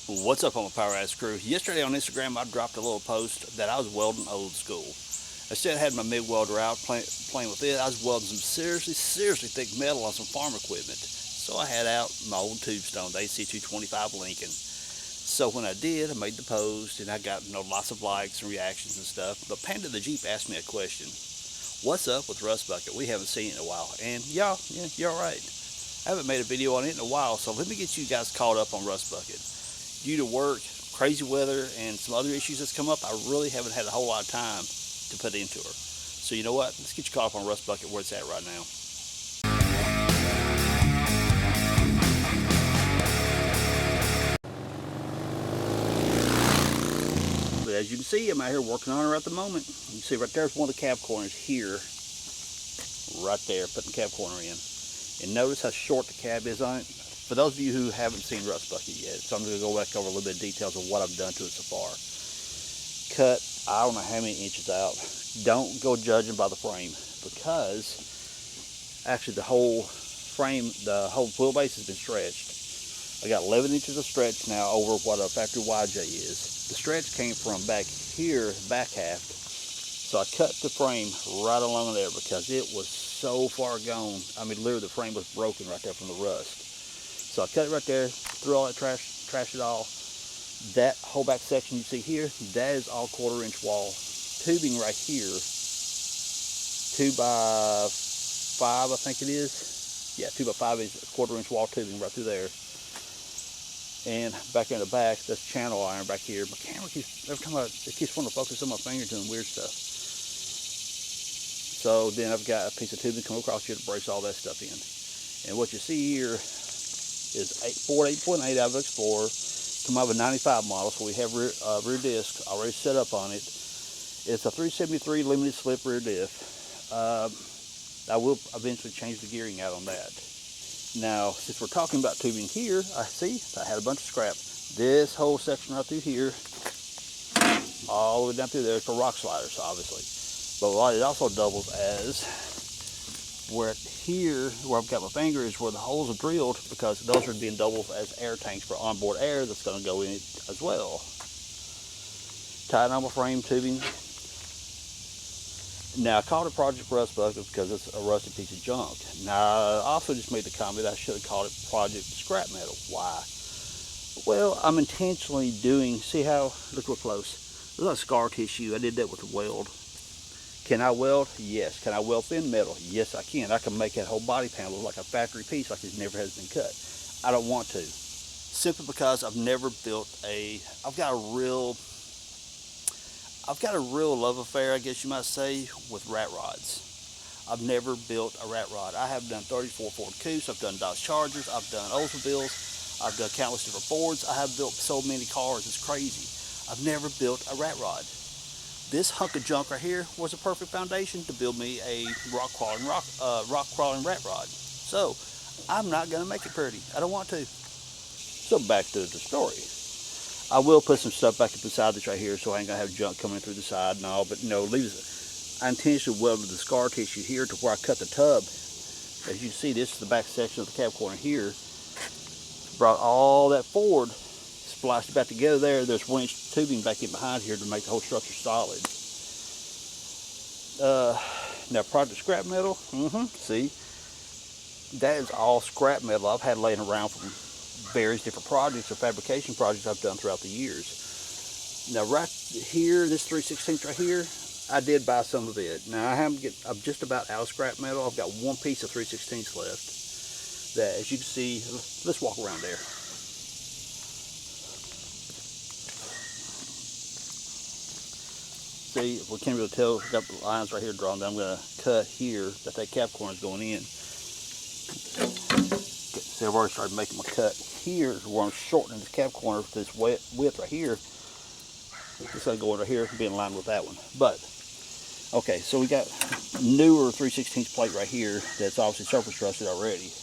What's up on my Power Addicts crew? Yesterday on Instagram I dropped a little post that I was welding old school. Instead I had my MIG welder out playing with it. I was welding some seriously thick metal on some farm equipment. So I had out my old tubestone, the AC225 Lincoln. So when I did, I made the post and I got lots of likes and reactions and stuff. But Panda the Jeep asked me a question. What's up with Rust Bucket? We haven't seen it in a while. And yeah, you're right. I haven't made a video on it in a while, so let me get you guys caught up on Rust Bucket. Due to work, crazy weather, and some other issues that's come up, I really haven't had a whole lot of time to put into her. So you know what? Let's get you caught up on Rust Bucket where it's at right now. But as you can see, I'm out here working on her at the moment. You can see right there's one of the cab corners here, right there, putting the cab corner in. And notice how short the cab is on it. For those of you who haven't seen Rust Bucket yet, so I'm going to go back over a little bit of details of what I've done to it so far. Cut, I don't know how many inches out. Don't go judging by the frame, because actually the whole frame, the whole wheelbase has been stretched. I got 11 inches of stretch now over what a factory YJ is. The stretch came from back here, back half. So I cut the frame right along there because it was so far gone. I mean, literally the frame was broken right there from the rust. So I cut it right there, threw all that trash it all. That whole back section you see here, that is all 1/4 inch wall tubing right here. 2x5, I think it is. Yeah, 2x5 is 1/4 inch wall tubing right through there. And back in the back, that's channel iron back here. My camera keeps, every time it keeps wanting to focus on my finger doing weird stuff. So then I've got a piece of tubing come across here to brace all that stuff in. And what you see here is 8.8 out of Explorer, come out of a 95 model, so we have rear disc already set up on it. It's a 373 limited slip rear diff. I will eventually change the gearing out on that. Now, since we're talking about tubing here, I had a bunch of scrap. This whole section right through here, all the way down through there for rock sliders, obviously. But it also doubles as where here, where I've got my finger, is where the holes are drilled, because those are being doubled as air tanks for onboard air that's going to go in it as well. Tied on my frame tubing. Now I called it Project Rust Bucket because it's a rusty piece of junk. Now I also just made the comment I should have called it Project Scrap Metal. Why? Well, I'm intentionally doing, see how, look real close. There's a scar tissue. I did that with a weld. Can I weld? Yes. Can I weld thin metal? Yes, I can. I can make that whole body panel look like a factory piece, like it never has been cut. I don't want to. Simply because I've never built I've got a real love affair, I guess you might say, with rat rods. I've never built a rat rod. I have done 34 Ford Coupes, I've done Dodge Chargers, I've done Oldsmobiles, I've done countless different Fords. I have built so many cars, it's crazy. I've never built a rat rod. This hunk of junk right here was a perfect foundation to build me a rock crawling rat rod. So I'm not gonna make it pretty. I don't want to. So back to the story. I will put some stuff back up inside this right here, so I ain't gonna have junk coming through the side and all. But I intentionally welded the scar tissue here to where I cut the tub. As you see, this is the back section of the cab corner here. Brought all that forward, spliced it back together there. There's 1-inch tubing back in behind here to make the whole structure solid. Now Project Scrap Metal, see, that is all scrap metal I've had laying around from various different projects or fabrication projects I've done throughout the years. Now right here, this 3/16 right here, I did buy some of it. Now I'm just about out of scrap metal. I've got one piece of 3/16 left. That, as you can see, let's walk around there. See, we can't really tell, I've got the lines right here drawn down. I'm going to cut here that cab corner is going in. See, I've already started making my cut here where I'm shortening this cab corner to this width right here. This will go right here and be in line with that one. But, okay, so we got newer 3/16 plate right here that's obviously surface rusted already.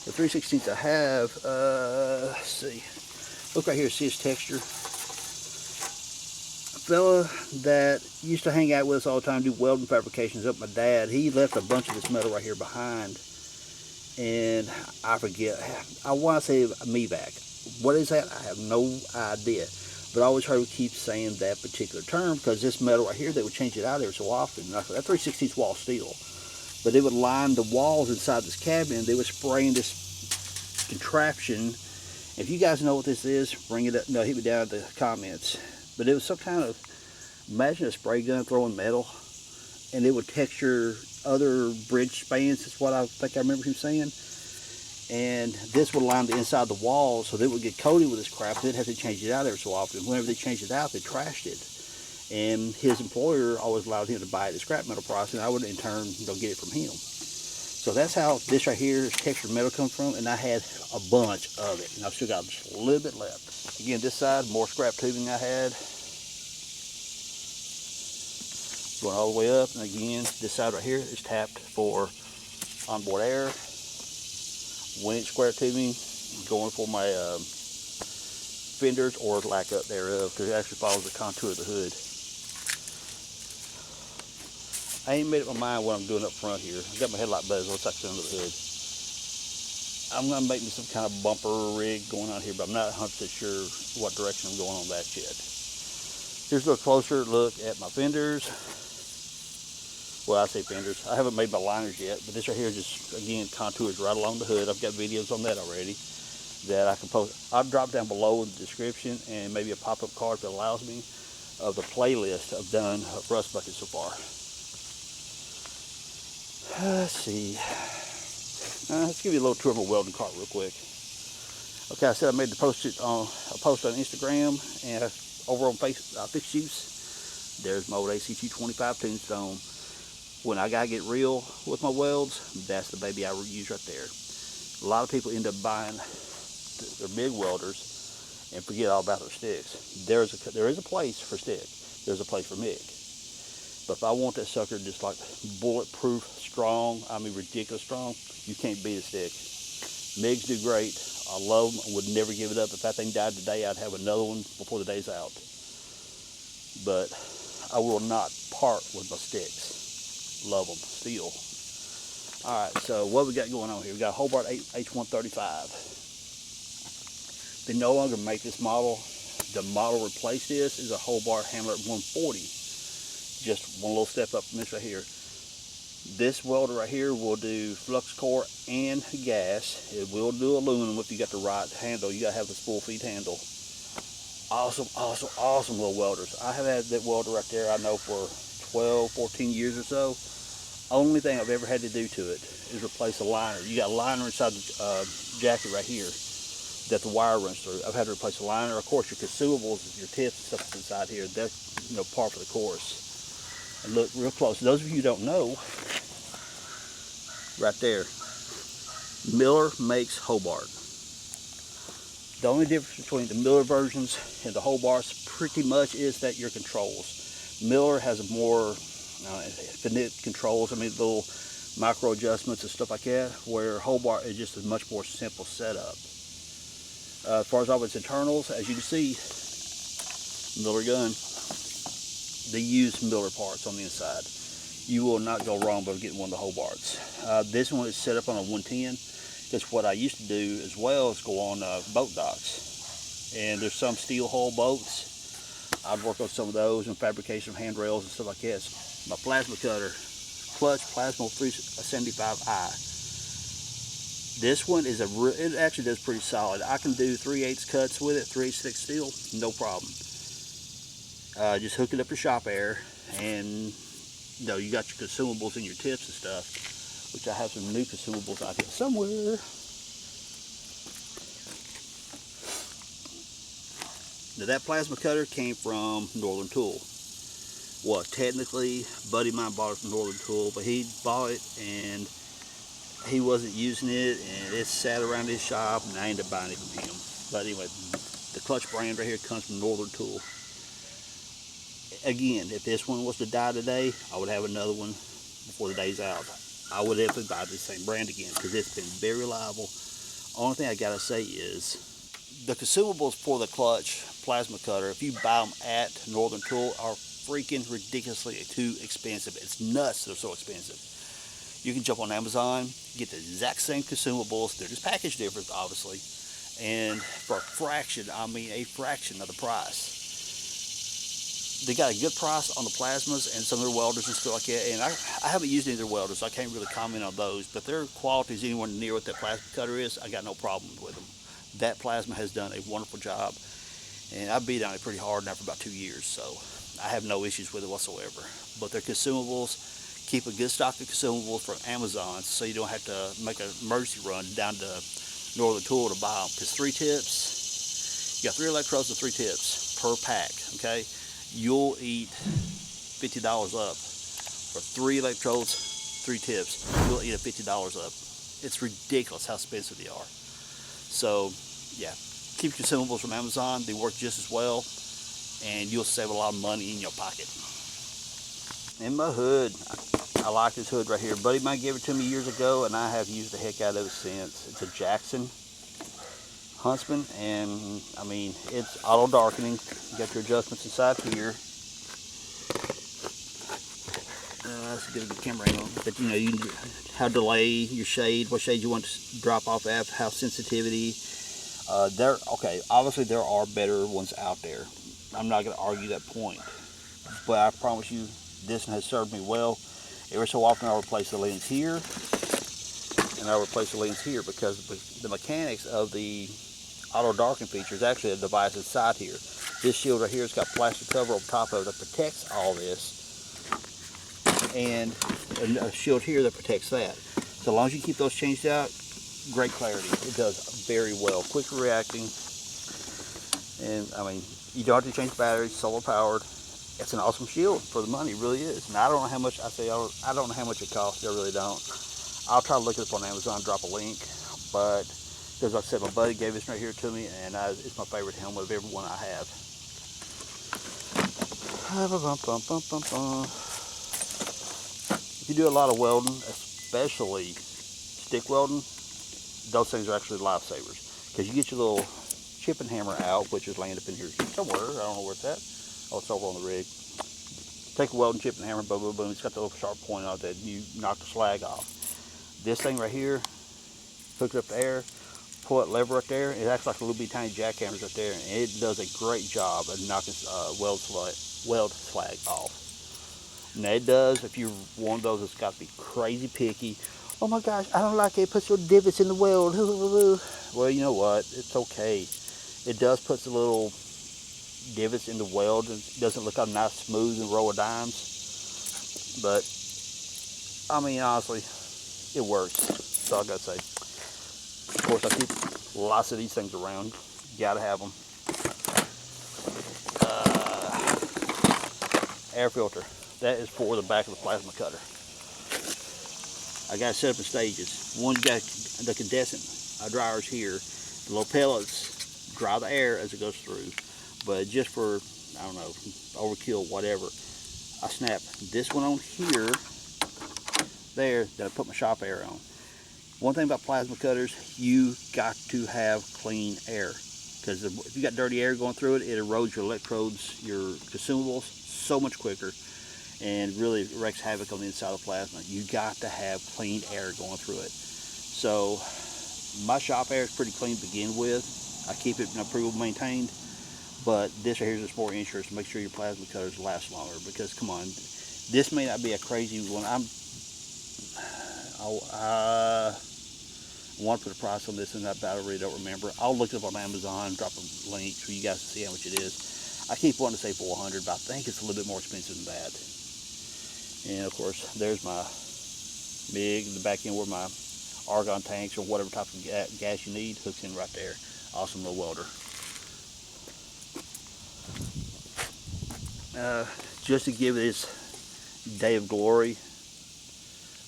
The 3/16 I have, let's see, look right here, see its texture. Fella that used to hang out with us all the time, do welding fabrications up my dad, he left a bunch of this metal right here behind, and I forget, I want to say a mevac. What is that? I have no idea. But I always heard we keep saying that particular term because this metal right here, they would change it out every so often. That 3/16 wall steel. But they would line the walls inside this cabin, and they would spray in this contraption. If you guys know what this is, bring it up. No, hit me down in the comments. But it was some kind of, imagine a spray gun throwing metal, and it would texture other bridge spans. That's what I think I remember him saying. And this would line the inside of the wall, so they would get coated with this crap. They'd have to change it out every so often. Whenever they changed it out, they trashed it. And his employer always allowed him to buy it at scrap metal price, and I would in turn get it from him. So that's how this right here is textured metal comes from, and I had a bunch of it, and I've still got just a little bit left. Again, this side, more scrap tubing I had. Going all the way up, and again, this side right here is tapped for onboard air. 1-inch square tubing going for my fenders or lack up thereof, because it actually follows the contour of the hood. I ain't made up my mind what I'm doing up front here. I've got my headlight bezel, it's actually under the hood. I'm going to make me some kind of bumper rig going on here, but I'm not 100% sure what direction I'm going on that yet. Here's a little closer look at my fenders. Well, I say fenders. I haven't made my liners yet, but this right here just, again, contours right along the hood. I've got videos on that already that I can post. I'll drop down below in the description and maybe a pop-up card if it allows me of the playlist I've done of rust buckets so far. Let's see. Let's give you a little tour of my welding cart real quick. Okay, I said I made the post on a post on Instagram and over on Fix Juice. There's my old AC-225 Tombstone. When I gotta get real with my welds, that's the baby I use right there. A lot of people end up buying their MIG welders and forget all about their sticks. There is a place for stick. There's a place for MIG. But if I want that sucker just like bulletproof strong, I mean ridiculous strong, you can't beat a stick. MIGs do great. I love them. I would never give it up. If that thing died today, I'd have another one before the day's out. But I will not part with my sticks. Love them still. All right, so what we got going on here? We got a Hobart H135. They no longer make this model. The model replaced this is a Hobart Hamlet 140. Just one little step up from this right here. This welder right here will do flux core and gas. It will do aluminum if you got the right handle. You gotta have the spool feed handle. Awesome, awesome, awesome little welders. I have had that welder right there, I know, for 12, 14 years or so. Only thing I've ever had to do to it is replace a liner. You got a liner inside the jacket right here that the wire runs through. I've had to replace a liner. Of course, your consumables, your tips and stuff inside here, that's par for the course. And look real close. Those of you who don't know, right there, Miller makes Hobart. The only difference between the Miller versions and the Hobarts pretty much is that your controls. Miller has a more finite controls, little micro adjustments and stuff like that, where Hobart is just a much more simple setup. As far as all its internals, as you can see, Miller gun, they use Miller parts on the inside. You will not go wrong by getting one of the Hobarts. This one is set up on a 110, because what I used to do as well is go on boat docks. And there's some steel hull boats. I'd work on some of those and fabrication of handrails and stuff like that. My plasma cutter, Clutch Plasma 375i. This one is it actually does pretty solid. I can do 3/8 cuts with it, 3/8 thick steel, no problem. Just hook it up to shop air, and you got your consumables and your tips and stuff, which I have some new consumables out here somewhere. Now that plasma cutter came from Northern Tool. Well, technically, a buddy of mine bought it from Northern Tool, but he bought it and he wasn't using it, and it sat around his shop, and I ended up buying it from him. But anyway, the clutch brand right here comes from Northern Tool. Again, if this one was to die today, I would have another one before the day's out. I would definitely buy the same brand again, because it's been very reliable. Only thing I gotta say is the consumables for the clutch plasma cutter, if you buy them at Northern Tool, are freaking ridiculously too expensive. It's nuts, they're so expensive. You can jump on Amazon, get the exact same consumables. They're just packaged different, obviously, and for a fraction, I mean a fraction of the price. They got a good price on the plasmas and some of their welders and stuff like that. And I haven't used any of their welders, so I can't really comment on those. But their quality is anywhere near what that plasma cutter is. I got no problem with them. That plasma has done a wonderful job, and I've beat on it pretty hard now for about 2 years, so I have no issues with it whatsoever. But their consumables, keep a good stock of consumables from Amazon, so you don't have to make an emergency run down to Northern Tool to buy them. Because 3 tips, you got 3 electrodes and 3 tips per pack. Okay, you'll eat $50 up for 3 electrodes, 3 tips. You'll eat $50 up. It's ridiculous how expensive they are. So yeah, keep consumables from Amazon. They work just as well, and you'll save a lot of money in your pocket. In my hood, I like this hood right here. A buddy of mine gave it to me years ago, and I have used the heck out of it since. It's a Jackson Huntsman, and I mean, it's auto darkening. You got your adjustments inside here. Let's get a good camera angle. But you know, you can how delay your shade, what shade you want to drop off at, how sensitivity. Okay, obviously there are better ones out there. I'm not going to argue that point, but I promise you, this one has served me well. Every so often I'll replace the lens here, and I'll replace the lens here, because the mechanics of the auto darken feature is actually a device inside here. This shield right here has got plastic cover on top of it that protects all this, and a shield here that protects that. So long as you keep those changed out, great clarity. It does very well, quick reacting, and I mean, you don't have to change batteries, solar powered. It's an awesome shield for the money, it really is. And I don't know how much, I don't know how much it costs, I really don't. I'll try to look it up on Amazon, drop a link, but as I said, my buddy gave this right here to me, and it's my favorite helmet of every one I have. If you do a lot of welding, especially stick welding, those things are actually lifesavers, because you get your little chipping hammer out, which is laying up in here somewhere. I don't know where it's at. Oh, it's over on the rig. Take a welding chipping hammer, boom, boom, boom. It's got the little sharp point on it that you knock the slag off. This thing right here, hook it up to air, pull that lever right there. It acts like a little bitty tiny jackhammers right there, and it does a great job of knocking weld slag off. Now it does, if you're one of those that's got to be crazy picky, oh my gosh, I don't like it, it puts little divots in the weld. Well, you know what, it's okay. It does put the little divots in the weld, and it doesn't look all nice, smooth, and row of dimes. But, I mean, honestly, it works. That's all I gotta say. Of course, I keep lots of these things around. You gotta have them. Air filter. That is for the back of the plasma cutter. I got it set up in stages. One, you got the condensate dryers here. The little pellets dry the air as it goes through. But just for, I don't know, overkill, whatever, I snap this one on here, there, that I put my shop air on. One thing about plasma cutters, you got to have clean air, because if you got dirty air going through it, it erodes your electrodes, your consumables so much quicker, and really wreaks havoc on the inside of the plasma. You got to have clean air going through it. So my shop air is pretty clean to begin with. I keep it pretty well maintained. But this right here is just more insurance to make sure your plasma cutters last longer. Because come on, this may not be a crazy one. I want to put a price on this, and I really don't remember. I'll look it up on Amazon, drop a link for you guys to see how much it is. I keep wanting to say 400, but I think it's a little bit more expensive than that. And of course, there's my MIG, the back end where my argon tanks or whatever type of gas you need hooks in right there. Awesome little welder. Just to give this day of glory,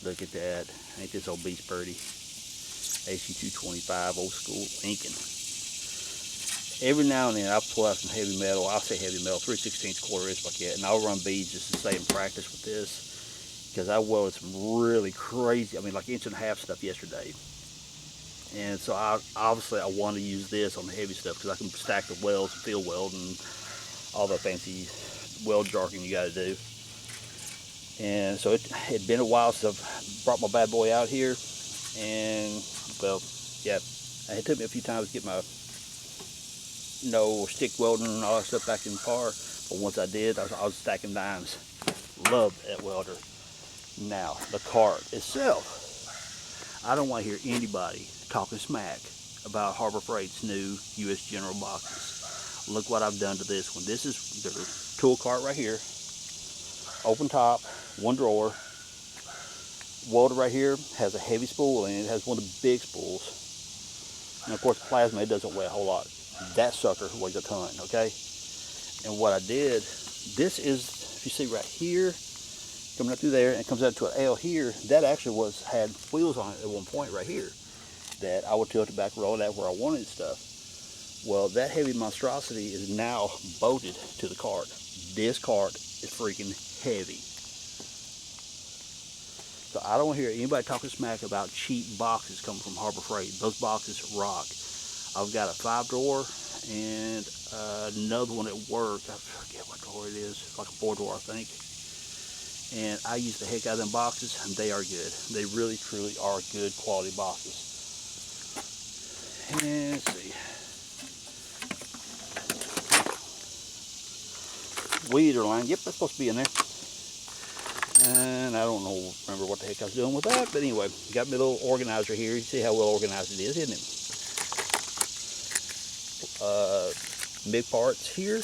look at that. Ain't this old beast birdie? AC225 old school Lincoln. Every now and then I'll pull out some heavy metal. I'll say heavy metal, 3/16 quarter inch like that, and I'll run beads just to stay in practice with this, because I welded some really crazy, I mean like 1.5 inch stuff yesterday. And so obviously I want to use this on the heavy stuff, because I can stack the welds and field weld and all the fancy weld jargon you got to do. And so it'd been a while since I've brought my bad boy out here, and well, yeah, it took me a few times to get my no stick welding and all that stuff back in Power. But once I did, I was stacking dimes. Loved that welder. Now, the cart itself. I don't want to hear anybody talking smack about Harbor Freight's new U.S. General boxes. Look what I've done to this one. This is their tool cart right here. Open top, one drawer. Welder right here has a heavy spool in it. It has one of the big spools. And of course, the plasma, it doesn't weigh a whole lot. That sucker weighs a ton, okay? And what I did, this is, if you see right here, coming up through there, and it comes out to an L here, that actually had wheels on it at one point right here that I would tilt it back, roll it out where I wanted stuff. Well, that heavy monstrosity is now bolted to the cart. This cart is freaking heavy. So I don't want to hear anybody talking smack about cheap boxes coming from Harbor Freight. Those boxes rock. I've got a 5-drawer and another one at work. I forget what drawer it is. It's like a 4-drawer, I think. And I use the heck out of them boxes, and they are good. They really, truly are good quality boxes. And let's see. Weeder line. Yep, that's supposed to be in there. And I don't remember what the heck I was doing with that, but anyway, got me a little organizer here. You see how well organized it is, isn't it? Big parts here,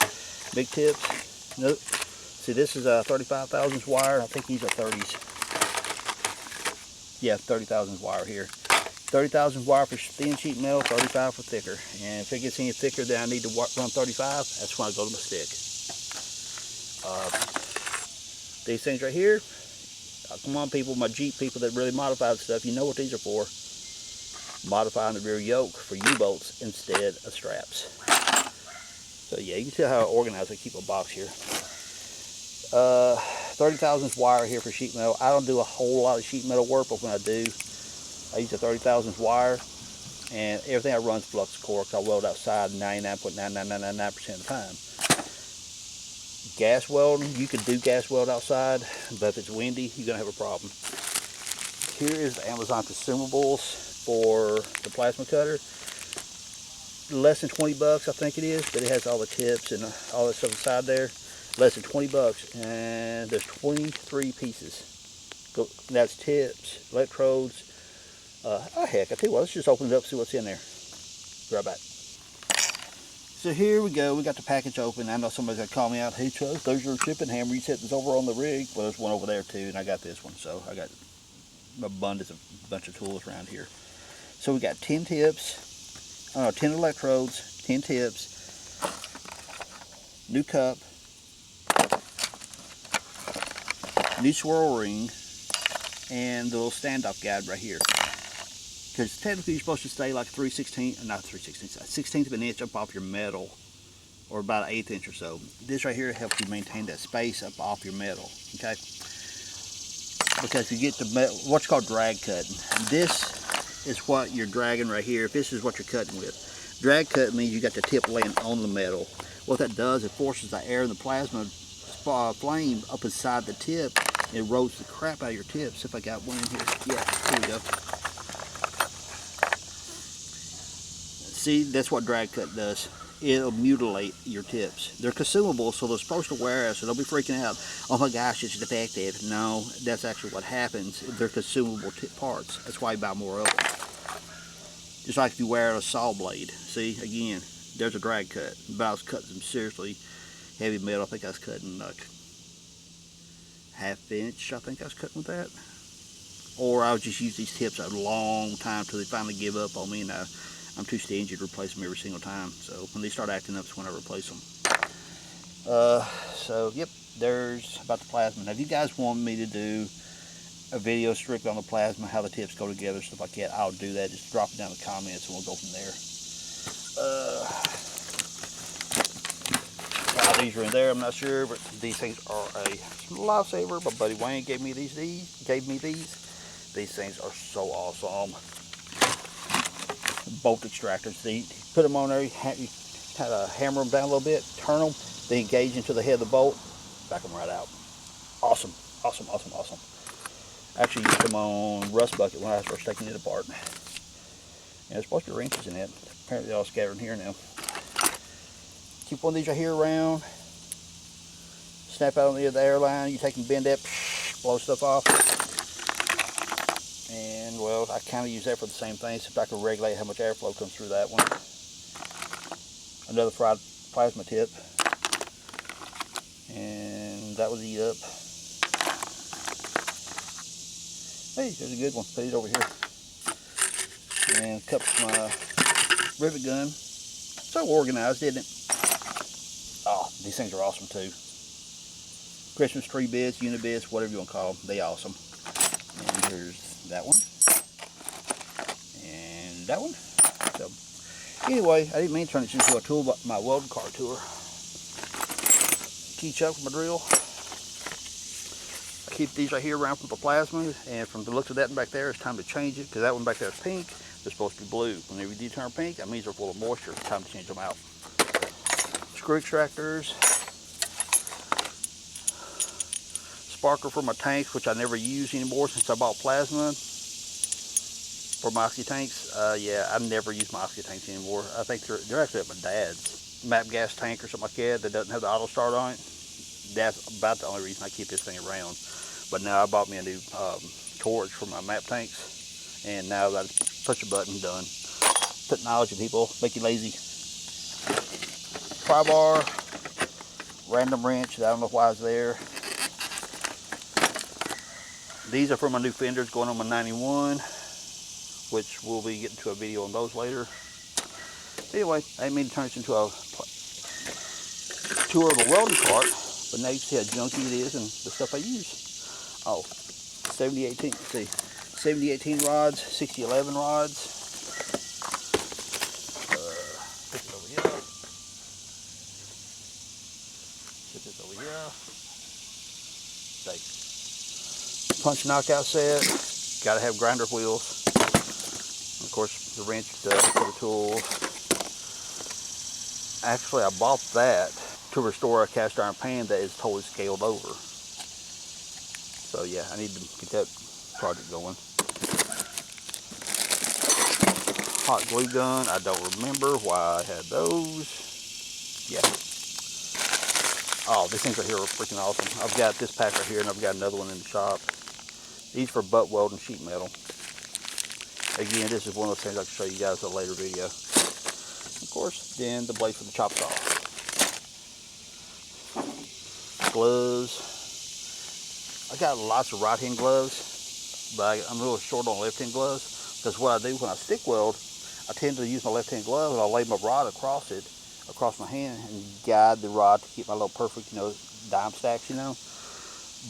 big tips. Nope. See, this is a 35 thousandths wire. I think these are 30s. Yeah, 30 thousandths wire here. 30 thousandths wire for thin sheet metal, 35 for thicker. And if it gets any thicker than I need to run 35, that's when I go to my stick. These things right here, come on people, my Jeep people that really modified stuff, you know what these are for. Modifying the rear yoke for U-bolts instead of straps. So yeah, you can see how organized I keep a box here. 30 thousandths wire here for sheet metal. I don't do a whole lot of sheet metal work, but when I do, I use a 30 thousandths wire, and everything I run's flux core because I weld outside 99.99999% of the time. Gas welding, you can do gas weld outside, but if it's windy, you're gonna have a problem. Here is the Amazon consumables for the plasma cutter. Less than 20 bucks, I think it is, but it has all the tips and all that stuff inside there. Less than 20 bucks, and there's 23 pieces. That's tips, electrodes. Heck, I tell you what, let's just open it up and see what's in there. Be right back. So here we go, we got the package open. I know somebody's gonna call me out, hey Chuck, there's your shipping hammer, you said it was over on the rig. Well, there's one over there too, and I got this one, so I got a bunch of tools around here. So we got 10 tips, 10 electrodes, 10 tips, new cup, new swirl ring, and the little standoff guide right here. Because technically you're supposed to stay like 16th of an inch up off your metal, or about an 1/8 inch or so. This right here helps you maintain that space up off your metal, okay? Because you get the metal, what's called drag cutting. This is what you're dragging right here. If this is what you're cutting with. Drag cut means you got the tip laying on the metal. What that does, it forces the air and the plasma flame up inside the tip. It roasts the crap out of your tips. If I got one in here, yeah, here we go. See, that's what drag cut does. It'll mutilate your tips. They're consumable, so they're supposed to wear out, so don't be freaking out. Oh my gosh, it's defective. No, that's actually what happens. They're consumable parts. That's why you buy more of them. Just like if you wear a saw blade. See, again, there's a drag cut. But I was cutting some seriously heavy metal. I think I was cutting like 1/2 inch. I think I was cutting with that. Or I would just use these tips a long time till they finally give up on me, and I'm too stingy to replace them every single time. So when they start acting up, it's when I replace them. So yep, there's about the plasma. Now if you guys want me to do a video strictly on the plasma, how the tips go together, stuff like that, I'll do that. Just drop it down in the comments and we'll go from there. How these are in there, I'm not sure, but these things are a lifesaver. My buddy Wayne gave me these. These things are so awesome. Bolt extractors. See, put them on there, you kind of hammer them down a little bit, turn them, they engage into the head of the bolt, back them right out. Awesome, awesome, awesome, awesome. I actually used them on Rust Bucket when I was first taking it apart. And there's supposed to be wrenches in it. Apparently they're all scattered in here now. keep one of these right here around. Snap out on the end of the airline. You take and bend that, blow stuff off. And well, I kind of use that for the same thing, except I can regulate how much airflow comes through that one. Another fried plasma tip. And that was eat up. Hey, there's a good one. Put it over here. And cups my rivet gun. So organized, isn't it? Oh, these things are awesome too. Christmas tree bits, unit bits, whatever you want to call them. They awesome. And here's that one. And that one. So, anyway, I didn't mean to turn this into a tool, but my welding car tour. Key chuck for my drill. I keep these right here around from the plasma, and from the looks of that one back there, it's time to change it, because that one back there is pink. They're supposed to be blue. Whenever you do turn pink, that means they're full of moisture. It's time to change them out. Screw extractors. Sparkler for my tanks, which I never use anymore since I bought plasma for my oxy tanks. Yeah, I never use my oxy tanks anymore. I think they're actually at my dad's map gas tank or something like that doesn't have the auto start on it. That's about the only reason I keep this thing around. But now I bought me a new torch for my map tanks, and now I just push a button, done. Technology, people, make you lazy. Pry bar, random wrench, I don't know why it's there. These are for my new fenders going on my 91, which we'll be getting to a video on those later. Anyway, I didn't mean to turn this into a tour of a welding cart, but now you see how junky it is and the stuff I use. Oh, 7018, see, 7018 rods, 6011 rods. Put this over here. Put this over here. Say, punch knockout set. Gotta have grinder wheels. And of course, the wrench stuff for the tools. Actually, I bought that to restore a cast iron pan that is totally scaled over. So yeah, I need to get that project going. Hot glue gun. I don't remember why I had those. Yeah. Oh, these things right here are freaking awesome. I've got this pack right here, and I've got another one in the shop. These for butt welding sheet metal. Again, this is one of those things I can show you guys in a later video. Of course, then the blade for the chop saw. Gloves. I got lots of right-hand gloves, but I'm a little short on left-hand gloves, because what I do when I stick weld, I tend to use my left-hand glove, and I'll lay my rod across it, across my hand, and guide the rod to keep my little perfect, dime stacks,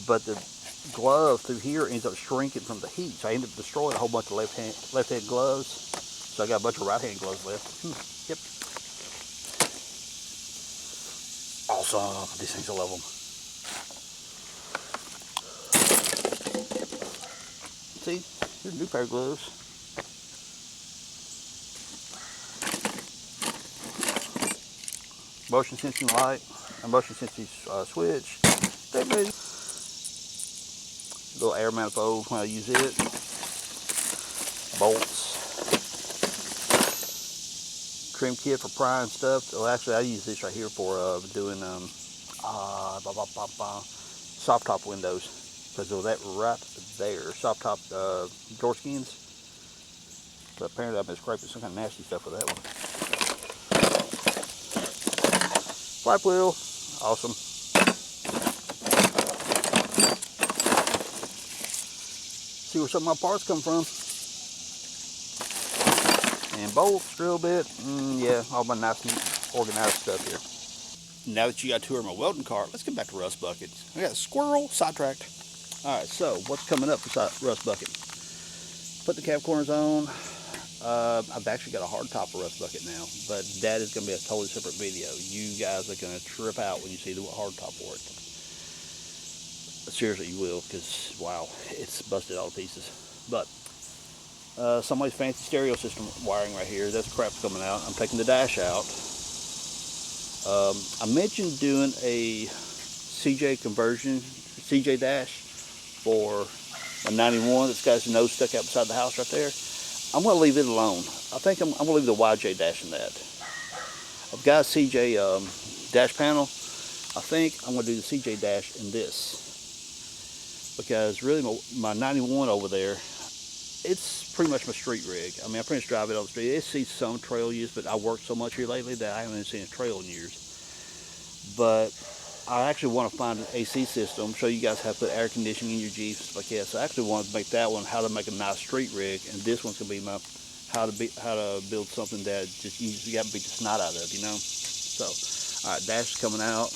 But the glove through here ends up shrinking from the heat, so I end up destroying a whole bunch of left-hand gloves. So I got a bunch of right-hand gloves left. Yep. Awesome. These things, I love them. See, here's a new pair of gloves. Motion sensing light, a motion sensing switch. Little air manifold when I use it. Bolts. Trim kit for prying stuff. Well, actually, I use this right here for doing soft top windows, because there was that right there. Soft top door skins. But apparently, I've been scraping some kind of nasty stuff with that one. Flap wheel, awesome. See where some of my parts come from. And bolts, drill bit, yeah, all my nice, neat, organized stuff here. Now that you got a tour of my welding cart, let's get back to rust buckets. I got a squirrel, sidetracked. All right, so what's coming up for rust bucket? Put the cap corners on. I've actually got a hard top for rust bucket now, but that is going to be a totally separate video. You guys are going to trip out when you see the hard top for it. Seriously, you will, because wow, it's busted all to pieces. But somebody's fancy stereo system wiring right here. That's crap's coming out. I'm taking the dash out. I mentioned doing a CJ conversion, CJ dash for a 91 that's got his nose stuck out beside the house right there. I'm going to leave it alone. I think I'm going to leave the YJ dash in that. I've got a CJ dash panel. I think I'm going to do the CJ dash in this, because really my 91 over there, it's pretty much my street rig. I mean, I pretty much drive it on the street. It sees some trail use, but I worked so much here lately that I haven't seen a trail in years. But I actually want to find an AC system, show you guys how to put air conditioning in your Jeep, stuff like that. So I actually want to make that one how to make a nice street rig, and this one's gonna be my how to build something that just you got to beat the snot out of, you know. So, all right, dash is coming out.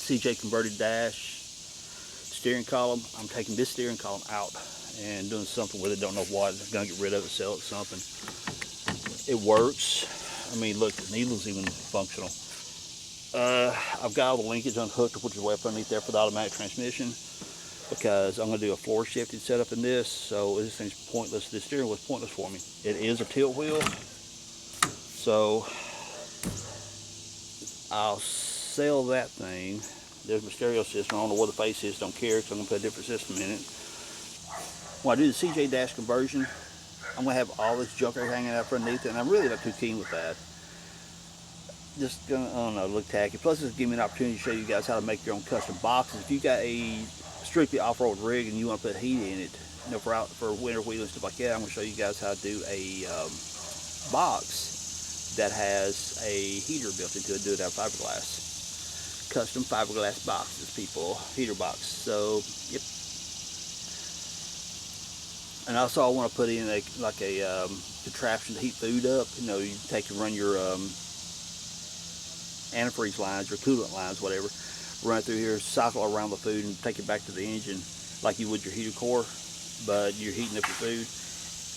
CJ converted dash. Steering column. I'm taking this steering column out and doing something with it. Don't know what. I'm gonna get rid of it, sell it, something. It works. I mean, look, the needle's even functional. I've got all the linkage unhooked, which is way up underneath there for the automatic transmission, because I'm going to do a floor shifted setup in this, so this thing's pointless. This steering wheel's pointless for me. It is a tilt wheel, so I'll sell that thing. There's my stereo system. I don't know where the face is, don't care, because I'm going to put a different system in it. When I do the CJ dash conversion, I'm going to have all this junk hanging out from underneath it, and I'm really not too keen with that. Just gonna, I don't know, look tacky. Plus, it's giving me an opportunity to show you guys how to make your own custom boxes. If you got a strictly off-road rig and you want to put heat in it, you know, for winter wheeling and stuff like that, I'm gonna show you guys how to do a box that has a heater built into it. Do it out of fiberglass. Custom fiberglass boxes, people. Heater box. So, yep. And also, I want to put in a contraption to heat food up. You know, you take and run your antifreeze lines or coolant lines, whatever, run it through here, cycle around the food, and take it back to the engine like you would your heater core, but you're heating up your food.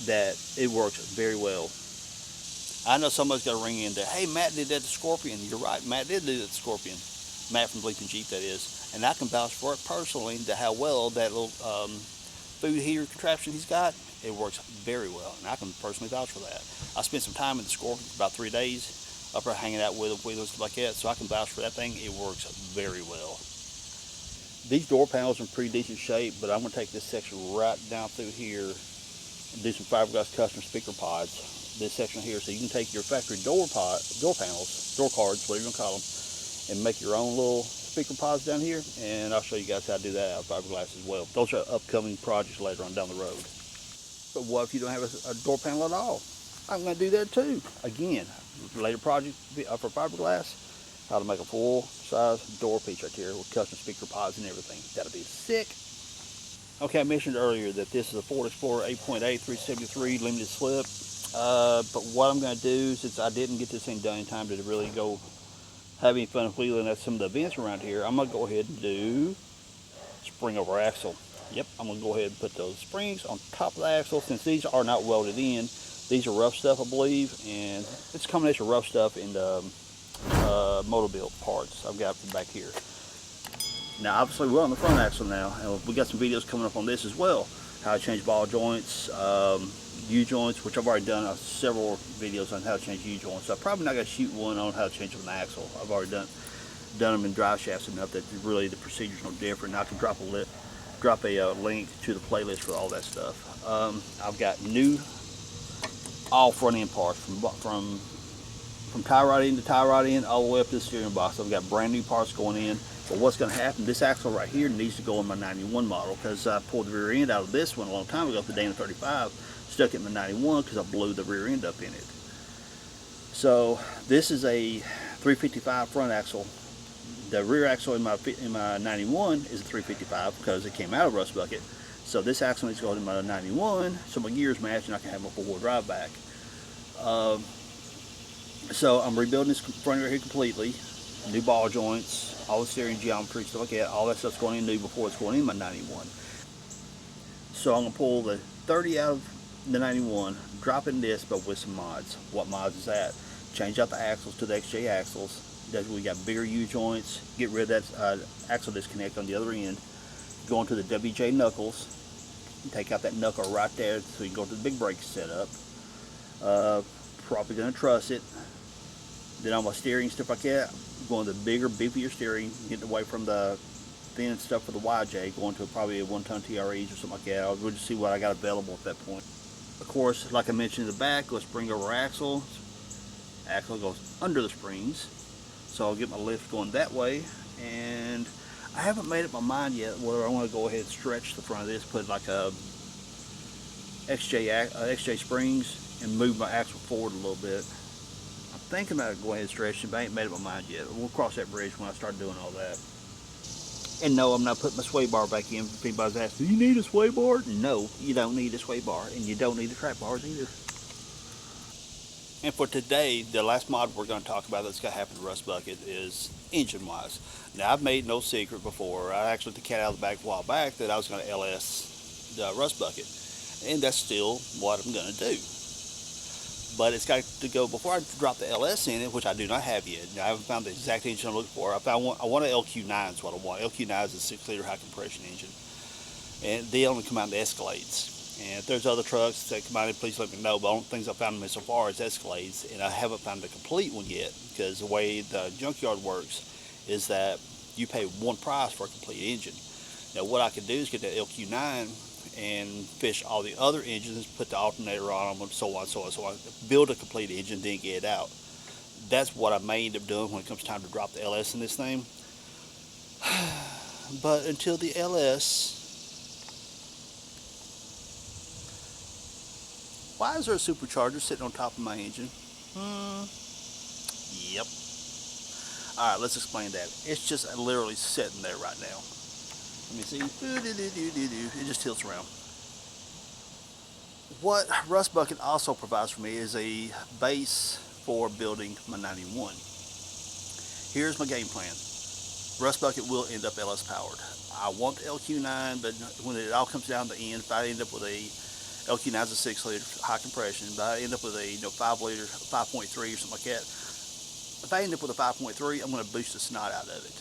That it works very well. I know somebody's got to ring in there, hey, Matt did that to Scorpion. You're right, Matt did do that to Scorpion. Matt from Bleeping Jeep, that is. And I can vouch for it personally, to how well that little food heater contraption he's got, it works very well, and I can personally vouch for that. I spent some time in the Scorpion for about 3 days, up there hanging out with them, and stuff like that, so I can vouch for that thing. It works very well. These door panels are in pretty decent shape, but I'm going to take this section right down through here and do some fiberglass custom speaker pods. This section here, so you can take your factory door panels, door cards, whatever you want to call them, and make your own little speaker pods down here, and I'll show you guys how to do that out of fiberglass as well. Those are upcoming projects later on down the road. But what if you don't have a door panel at all? I'm going to do that too. Again, later project for fiberglass, how to make a full-size door piece right here with custom speaker pods and everything. That'll be sick. Okay, I mentioned earlier that this is a Ford Explorer 8.8 373 limited slip. But what I'm going to do, since I didn't get this thing done in time to really go have any fun wheeling at some of the events around here, I'm going to go ahead and do spring over axle. Yep, I'm going to go ahead and put those springs on top of the axle. Since these are not welded in, these are rough stuff, I believe, and it's a combination of rough stuff and motor-built parts I've got back here. Now, obviously, we're on the front axle now, and we got some videos coming up on this as well. How to change ball joints, U-joints, which I've already done several videos on how to change U-joints. So I'm probably not going to shoot one on how to change them in the axle. I've already done them in drive shafts enough that really the procedure's no different. I can drop a link to the playlist for all that stuff. I've got new all front end parts from tie rod end to tie rod end all the way up to the steering box. I've got brand new parts going in. But what's going to happen, this axle right here needs to go in my 91 model, because I pulled the rear end out of this one a long time ago, the Dana 35, stuck it in my 91 because I blew the rear end up in it. So this is a 355 front axle. The rear axle in my 91 is a 355 because it came out of Rust Bucket. So this axle needs to go in my 91 so my gears match and I can have my four-wheel drive back. So I'm rebuilding this front right here completely. New ball joints, all the steering geometry, stuff like that. All that stuff's going in new before it's going in my 91. So I'm going to pull the 30 out of the 91, drop in this, but with some mods. What mods is that? Change out the axles to the XJ axles. We got bigger U-joints. Get rid of that axle disconnect on the other end. Go into the WJ knuckles. Take out that knuckle right there so you can go to the big brake setup. Probably going to truss it. Then on my steering, stuff like that, going to the bigger, beefier steering, getting away from the thin stuff for the YJ, going to probably a 1-ton TREs or something like that. We'll just see what I got available at that point. Of course, like I mentioned in the back, let's bring over axle. Axle goes under the springs, so I'll get my lift going that way. And I haven't made up my mind yet whether I want to go ahead and stretch the front of this, put like a XJ springs, and move my axle forward a little bit. I'm thinking about going ahead and stretching, but I ain't made up my mind yet. We'll cross that bridge when I start doing all that. And no, I'm not putting my sway bar back in. If anybody's asking, do you need a sway bar? No, you don't need a sway bar, and you don't need the track bars either. And for today, the last mod we're going to talk about that's going to happen to Rust Bucket is engine-wise. Now, I've made no secret before. I actually took the cat out of the bag a while back that I was going to LS the Rust Bucket. And that's still what I'm going to do. But it's got to go, before I drop the LS in it, which I do not have yet. I haven't found the exact engine I'm looking for. I want an LQ9 is what I want. LQ9 is a 6-liter high compression engine. And they only come out in the Escalades. And if there's other trucks that come out, please let me know. But the only things I've found them in so far is Escalades. And I haven't found a complete one yet, because the way the junkyard works is that you pay one price for a complete engine. Now what I could do is get that LQ9 and fish all the other engines, put the alternator on them, and so on, so on, so on. Build a complete engine, then get it out. That's what I may end up doing when it comes time to drop the LS in this thing. But until the LS, why is there a supercharger sitting on top of my engine? Yep. Alright, let's explain that. It's just literally sitting there right now. Let me see. It just tilts around. What Rust Bucket also provides for me is a base for building my 91. Here's my game plan. Rust Bucket will end up LS powered. I want the LQ9, but when it all comes down to the end, if I end up with a LQ9 is a 6-liter high compression, but I end up with a 5-liter, 5.3 or something like that. If I end up with a 5.3, I'm going to boost the snot out of it.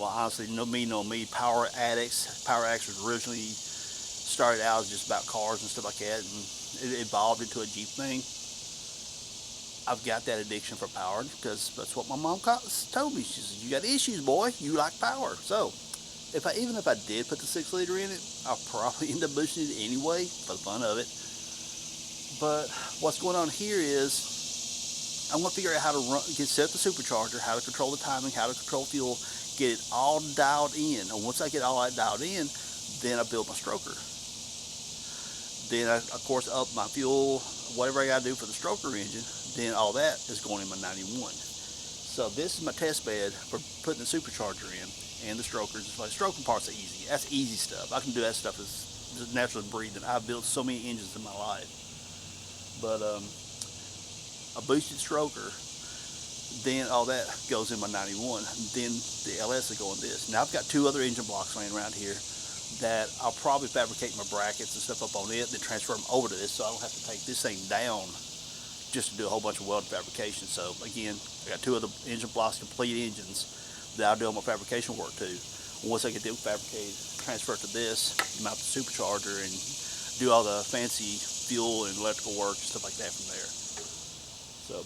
Well, honestly, know me, Power Addicts. Power Addicts was originally started out as just about cars and stuff like that, and it evolved into a Jeep thing. I've got that addiction for power because that's what my mom told me. She said, "You got issues, boy. You like power." So, even if I did put the 6-liter in it, I'll probably end up boosting it anyway for the fun of it. But what's going on here is I'm going to figure out how to set up the supercharger, how to control the timing, how to control fuel, get it all dialed in. And once I get all that dialed in, then I build my stroker. Then I, of course, up my fuel, whatever I got to do for the stroker engine, then all that is going in my 91. So this is my test bed for putting the supercharger in and the strokers. The stroking part's easy. That's easy stuff. I can do that stuff as just naturally breathing. I've built so many engines in my life. But a boosted stroker, then all that goes in my 91. Then the LS will go in this. Now I've got 2 other engine blocks laying around here that I'll probably fabricate my brackets and stuff up on it, then transfer them over to this, so I don't have to take this thing down just to do a whole bunch of welding fabrication. So again, I got 2 other engine blocks, complete engines, that I'll do all my fabrication work to. Once I get them fabricated, transfer it to this, mount the supercharger, and do all the fancy fuel and electrical work and stuff like that from there. So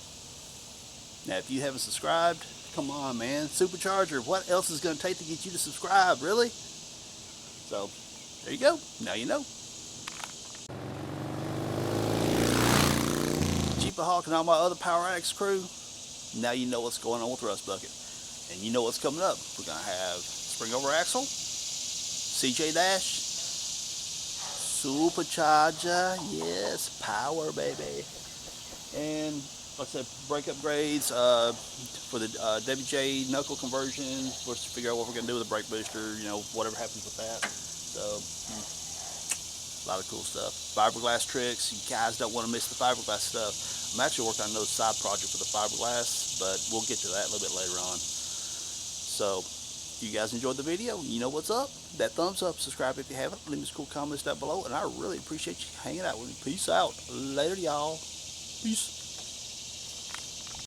now, if you haven't subscribed, come on, man. Supercharger, what else is going to take to get you to subscribe, really? So, there you go. Now you know. Jeepyj and all my other Power Addicts crew, now you know what's going on with Rust Bucket. And you know what's coming up. We're going to have spring over axle, CJ dash, supercharger, yes, power, baby. And like I said, brake upgrades for the WJ knuckle conversion. We'll just figure out what we're going to do with the brake booster, whatever happens with that. So, a lot of cool stuff. Fiberglass tricks. You guys don't want to miss the fiberglass stuff. I'm actually working on another side project for the fiberglass, but we'll get to that a little bit later on. So, if you guys enjoyed the video, you know what's up. That thumbs up, subscribe if you haven't. Leave me some cool comments down below, and I really appreciate you hanging out with me. Peace out. Later, y'all. Peace.